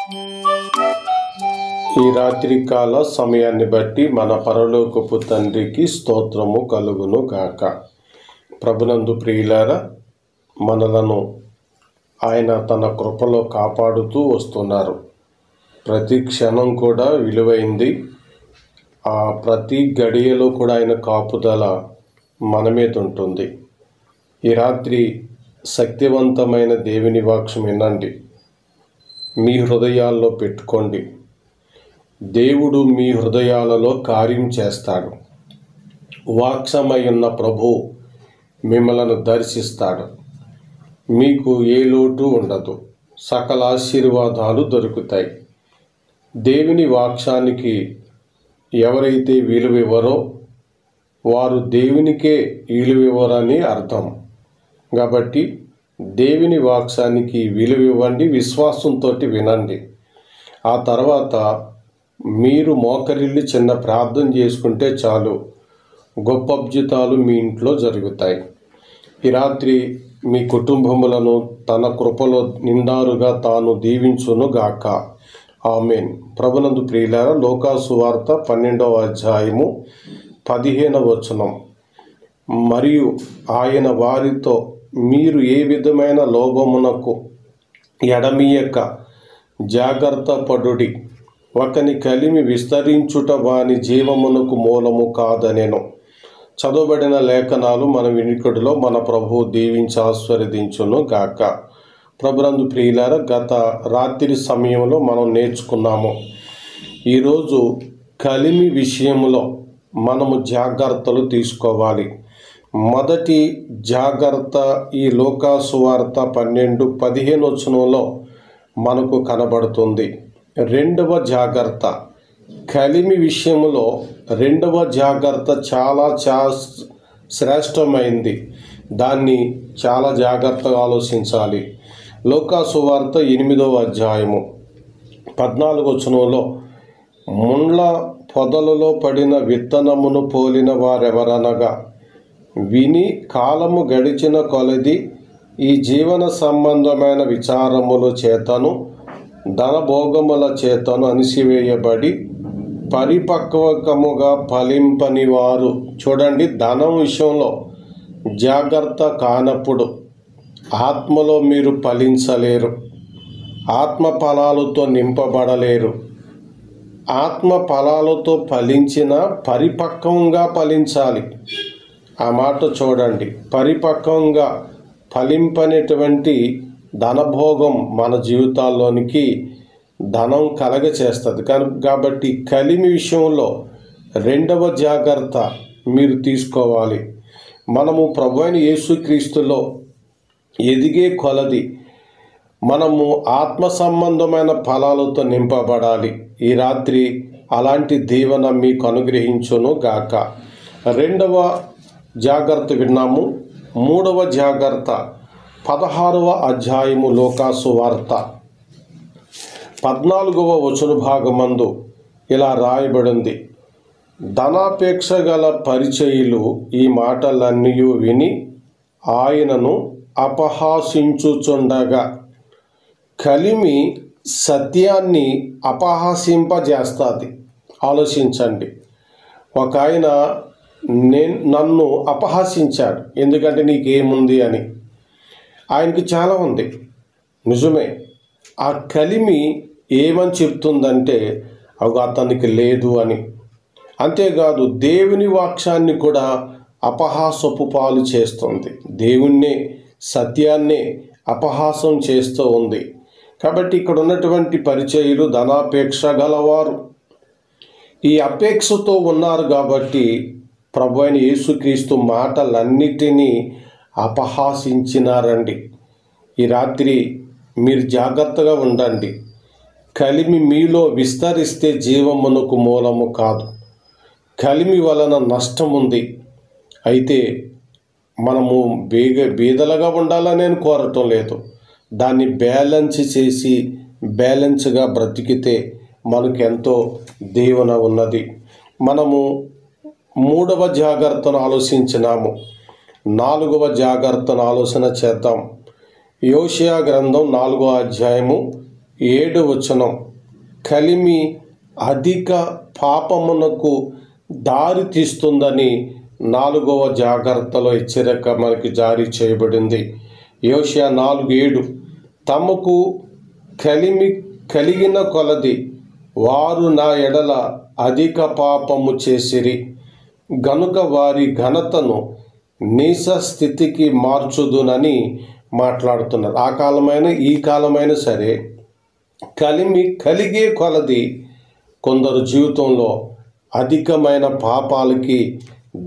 ఈ రాత్రి కాల సమయాన్ని బట్టి మన పరలోకపు తండ్రికి స్తోత్రము కలుగును గాక. ప్రభునందు ప్రియులారా, మనలను ఆయన తన కృపలో కాపాడుతూ వస్తున్నారు. ప్రతి క్షణం కూడా విలువైంది. ఆ ప్రతి గడియలో కూడా ఆయన కాపుదల మన మీద ఉంటుంది. ఈ రాత్రి శక్తివంతమైన దేవుని వాక్యం వినండి, మీ హృదయాల్లో పెట్టుకోండి. దేవుడు మీ హృదయాలలో కార్యం చేస్తాడు. వాక్సమై ఉన్న ప్రభు మిమ్మలను దర్శిస్తాడు. మీకు ఏ లోటు ఉండదు. సకల ఆశీర్వాదాలు దొరుకుతాయి. దేవుని వాక్యానికి ఎవరైతే విలువివ్వరో వారు దేవునికే విలువివ్వరని అర్థం. కాబట్టి దేవుని వాక్యానికి విలువివ్వండి, విశ్వాసంతో వినండి. ఆ తర్వాత మీరు మోకరిల్లి చిన్న ప్రార్థన చేసుకుంటే చాలు, గొప్ప అద్భుతాలు మీ ఇంట్లో జరుగుతాయి. ఈ రాత్రి మీ కుటుంబములను తన కృపలో నిండారుగా తాను దీవించును గాక. ఆమేన్. ప్రభునందు ప్రియులారా, లూకా సువార్త 12వ అధ్యాయము 15వ వచనం. మరియు ఆయన వారితో, మీరు ఏ విధమైన లోభమునకు ఎడమియక జాగ్రత్త పడుడి. ఒకని కలిమి విస్తరించుట వాని జీవమునకు మూలము కాదనెను. చదవబడిన లేఖనాలు మన వినికిడిలో మన ప్రభువు దీవించి ఆశీర్వదించును గాక. ప్రభునందు ప్రియులారా, గత రాత్రి సమయంలో మనం నేర్చుకున్నాము. ఈరోజు కలిమి విషయంలో మనము జాగ్రత్తలు తీసుకోవాలి. మొదటి జాగ్రత్త ఈ లూకా సువార్త 12:15 వచనంలో మనకు కనబడుతుంది. రెండవ జాగ్రత్త కలిమి విషయంలో రెండవ జాగ్రత్త చాలా శ్రేష్టమైంది. దాన్ని చాలా జాగ్రత్తగా ఆలోచించాలి. లూకా సువార్త 8వ అధ్యాయము 14వ వచనంలో, ముండ్ల పొదలలో పడిన విత్తనమును పోలిన వారెవరనగా, విని కాలము గడిచిన కొలది ఈ జీవన సంబంధమైన విచారముల చేతను ధనభోగముల చేతను అణిసివేయబడి పరిపక్వముగా ఫలింపని వారు. చూడండి, ధనం విషయంలో జాగ్రత్త కానప్పుడు ఆత్మలో మీరు ఫలించలేరు. ఆత్మ ఫలాలతో నింపబడలేరు. ఆత్మ ఫలాలతో ఫలించిన పరిపక్వంగా ఫలించాలి. ఆ మాట చూడండి, పరిపక్వంగా ఫలింపనేటువంటి ధనభోగం మన జీవితాల్లోనికి ధనం కలగ చేస్తుంది. కాబట్టి కలిమి విషయంలో రెండవ జాగ్రత్త మీరు తీసుకోవాలి. మనము ప్రభువైన యేసుక్రీస్తులో ఎదిగే కొలది మనము ఆత్మ సంబంధమైన ఫలాలతో నింపబడాలి. ఈ రాత్రి అలాంటి దీవెన మీకు అనుగ్రహించును గాక. రెండవ జాగ్రత్త విన్నాము. మూడవ జాగ్రత్త 16వ అధ్యాయము లూకా సువార్త 14వ వచన భాగమందు ఇలా రాయబడింది. ధనాపేక్ష గల పరిచయులు ఈ మాటలన్నీ విని ఆయనను అపహాసించుచుండగా, కలిమి సత్యాన్ని అపహాసింపజేస్తుంది. ఆలోచించండి. ఒక ఆయన నన్ను అపహాసించాడు, ఎందుకంటే నీకేముంది అని. ఆయనకి చాలా ఉంది, నిజమే. ఆ కలిమి ఏమని చెప్తుందంటే అతనికి లేదు అని. అంతేకాదు, దేవుని వాక్యాన్ని కూడా అపహాసపు పాలు చేస్తుంది. దేవుణ్ణే, సత్యాన్నే అపహాసం చేస్తూ ఉంది. కాబట్టి ఇక్కడ ఉన్నటువంటి పరిచయులు ధనాపేక్ష గలవారు. ఈ అపేక్షతో ఉన్నారు కాబట్టి ప్రభు అయిన యేసుక్రీస్తు మాటలన్నిటినీ అపహాసించినారండి. ఈ రాత్రి మీరు జాగ్రత్తగా ఉండండి. కలిమి మీలో విస్తరిస్తే జీవమునకు మూలము కాదు. కలిమి వలన నష్టం ఉంది. అయితే మనము బీదలుగా ఉండాలని నేను కోరటం లేదు. దాన్ని బ్యాలెన్స్ చేసి బ్యాలెన్స్గా బ్రతికితే మనకెంతో దీవెన ఉన్నది. మనము మూడవ జాగ్రత్తను ఆలోచించినాము. నాలుగవ జాగ్రత్తను ఆలోచన చేద్దాం. యోషియా గ్రంథం 4వ అధ్యాయము 7వ వచనం, కలిమి అధిక పాపమునకు దారి తీస్తుందని 4వ జాగ్రత్తలో హెచ్చరిక మనకి జారీ చేయబడింది. యోషియా 4:7, తమకు కలిమి కలిగిన కొలది వారు నా ఎడల అధిక పాపము చేసిరి గనుక వారి ఘనతను నీచ స్థితికి మార్చుదునని మాట్లాడుతున్నారు. ఆ కాలమైన ఈ కాలమైన సరే కలిమి కలిగే కొలది కొందరు జీవితంలో అధికమైన పాపాలకి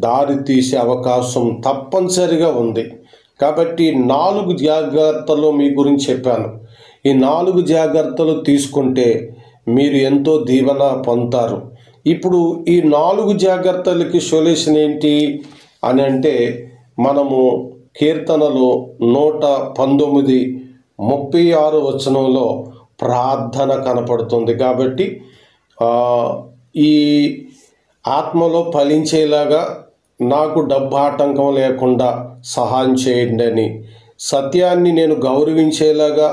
దారి తీసే అవకాశం తప్పనిసరిగా ఉంది. కాబట్టి 4 జాగ్రత్తలు మీ గురించి చెప్పాను. ఈ 4 జాగ్రత్తలు తీసుకుంటే మీరు ఎంతో దీవెన పొందుతారు. ఇప్పుడు ఈ 4 జాగ్రత్తలకి సొల్యూషన్ ఏంటి అని అంటే, మనము కీర్తనలు 119:36 వచనంలో ప్రార్థన కనపడుతుంది. కాబట్టి ఈ ఆత్మలో ఫలించేలాగా నాకు డబ్బు ఆటంకం లేకుండా సహాయం చేయండి అని, సత్యాన్ని నేను గౌరవించేలాగా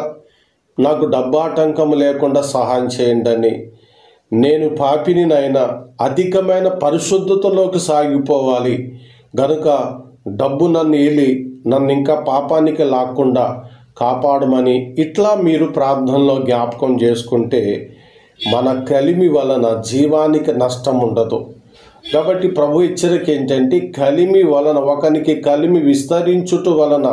నాకు డబ్బు ఆటంకం లేకుండా సహాయం చేయండి అని, నేను పాపిని నైనా అధికమైన పరిశుద్ధతలోకి సాగిపోవాలి గనుక డబ్బు నన్ను ఏలి నన్ను ఇంకా పాపానికి లాక్కుండా కాపాడమని ఇట్లా మీరు ప్రార్థనలో జ్ఞాపకం చేసుకుంటే మన కలిమి వలన జీవానికి నష్టం ఉండదు. కాబట్టి ప్రభు హెచ్చరిక ఏంటంటే, కలిమి వలన ఒకనికి కలిమి విస్తరించుట వలన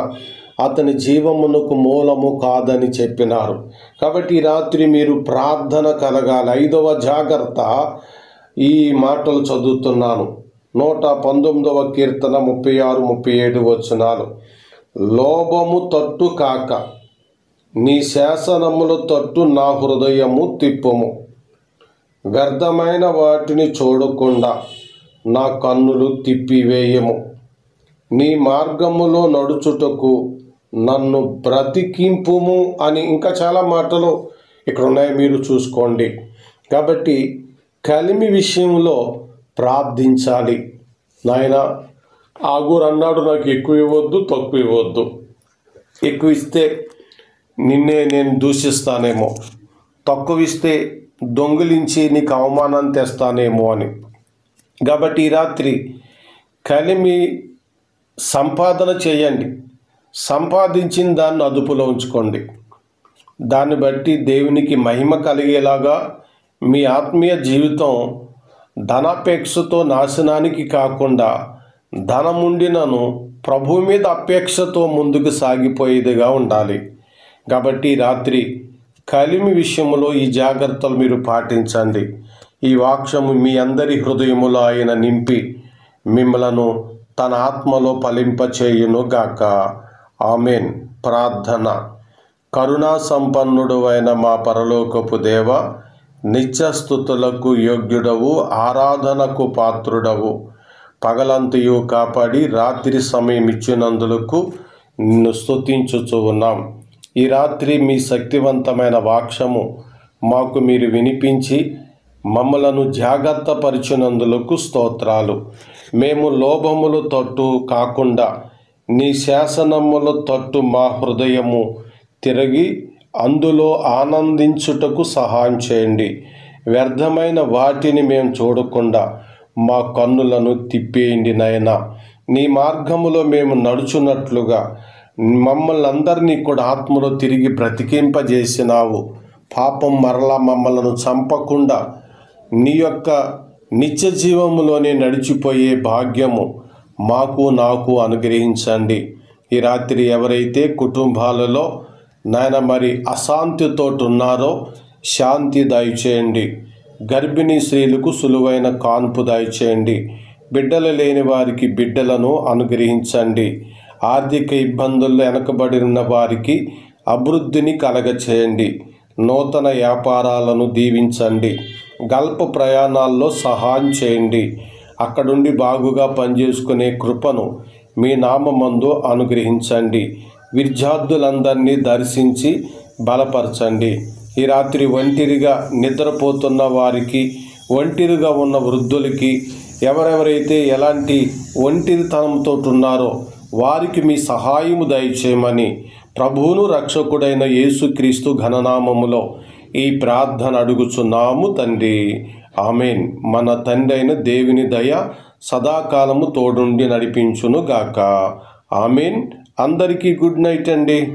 అతని జీవమునకు మూలము కాదని చెప్పినారు. కాబట్టి ఈ రాత్రి మీరు ప్రార్థన కలగాలి. 5వ జాగ్రత్త ఈ మాటలు చదువుతున్నాను. 119వ కీర్తన 36-37 వచనాలు. లోభము తట్టు కాక నీ శాసనముల తట్టు నా హృదయము తిప్పుము, వ్యర్థమైన వాటిని చూడకుండా నా కన్నులు తిప్పివేయము, నీ మార్గములో నడుచుటకు నన్ను బ్రతికింపుము అని ఇంకా చాలా మాటలు ఇక్కడ ఉన్నాయి, మీరు చూసుకోండి. కాబట్టి కలిమి విషయంలో ప్రార్థించాలి. నాయన ఆగూరు అన్నాడు, నాకు ఎక్కువ ఇవ్వద్దు తక్కువ ఇవ్వద్దు, ఎక్కువ ఇస్తే నిన్నే నేను దూషిస్తానేమో, తక్కువ ఇస్తే దొంగిలించి నీకు అవమానాన్ని తెస్తానేమో అని. కాబట్టి ఈ రాత్రి కలిమి సంపాదన చేయండి, సంపాదించిన దాన్ని అదుపులో ఉంచుకోండి. దాన్ని బట్టి దేవునికి మహిమ కలిగేలాగా మీ ఆత్మీయ జీవితం ధనాపేక్షతో నాశనానికి కాకుండా ధనముండినను ప్రభు మీద అపేక్షతో ముందుకు సాగిపోయేదిగా ఉండాలి. కాబట్టి రాత్రి కలిమి విషయంలో ఈ జాగ్రత్తలు మీరు పాటించండి. ఈ వాక్యము మీ అందరి హృదయములో ఆయన నింపి మిమ్మలను తన ఆత్మలో ఫలింపచేయును గాక. ఆమెన్. ప్రార్థన. కరుణా సంపన్నుడు అయిన మా పరలోకపు దేవ, నిత్యస్తుతులకు యోగ్యుడవు, ఆరాధనకు పాత్రుడవు, పగలంతయు కాపాడి రాత్రి సమయం ఇచ్చినందులకు నిన్ను స్తుతించుచు ఉన్నాం. ఈ రాత్రి మీ శక్తివంతమైన వాక్యము మాకు మీరు వినిపించి మమ్మలను జాగ్రత్త పరిచినందులకు స్తోత్రాలు. మేము లోభముల తట్టు కాకుండా నీ శాసనముల తట్టు మా హృదయము తిరిగి అందులో ఆనందించుటకు సహాయం చేయండి. వ్యర్థమైన వాటిని మేము చూడకుండా మా కన్నులను తిప్పేయండి నాయనా. నీ మార్గములో మేము నడుచున్నట్లుగా మమ్మల్ని అందరినీ కూడా ఆత్మలో తిరిగి బ్రతికింపజేసినావు. పాపం మరలా మమ్మలను చంపకుండా నీ యొక్క నిత్య జీవములోనే నడిచిపోయే భాగ్యము మాకు నాకు అనుగ్రహించండి. ఈ రాత్రి ఎవరైతే కుటుంబాలలో నాయన మరి అశాంతితో ఉన్నారో శాంతి దయచేయండి. గర్భిణీ స్త్రీలకు సులువైన కాన్పు దయచేయండి. బిడ్డలు లేని వారికి బిడ్డలను అనుగ్రహించండి. ఆర్థిక ఇబ్బందుల్లో వెనకబడిన వారికి అభివృద్ధిని కలగచేయండి. నూతన వ్యాపారాలను దీవించండి. గల్ప ప్రయాణాల్లో సహాయం చేయండి. అక్కడుండి బాగుగా పనిచేసుకునే కృపను మీ నామమందు అనుగ్రహించండి. విద్యార్థులందరినీ దర్శించి బలపరచండి. ఈ రాత్రి ఒంటిరిగా నిద్రపోతున్న వారికి, ఒంటిరిగా ఉన్న వృద్ధులకి, ఎవరెవరైతే ఎలాంటి ఒంటిరితనంతో ఉన్నారో వారికి మీ సహాయము దయచేయమని ప్రభువును రక్షకుడైన యేసుక్రీస్తు ఘననామములో ఈ ప్రార్థన అడుగుచున్నాము తండ్రి. ఆమెన్. మన తండ్రి అయిన దేవుని దయ సదాకాలము తోడుండి నడిపించును గాక. ఆమెన్. అందరికీ గుడ్ నైట్ అండి.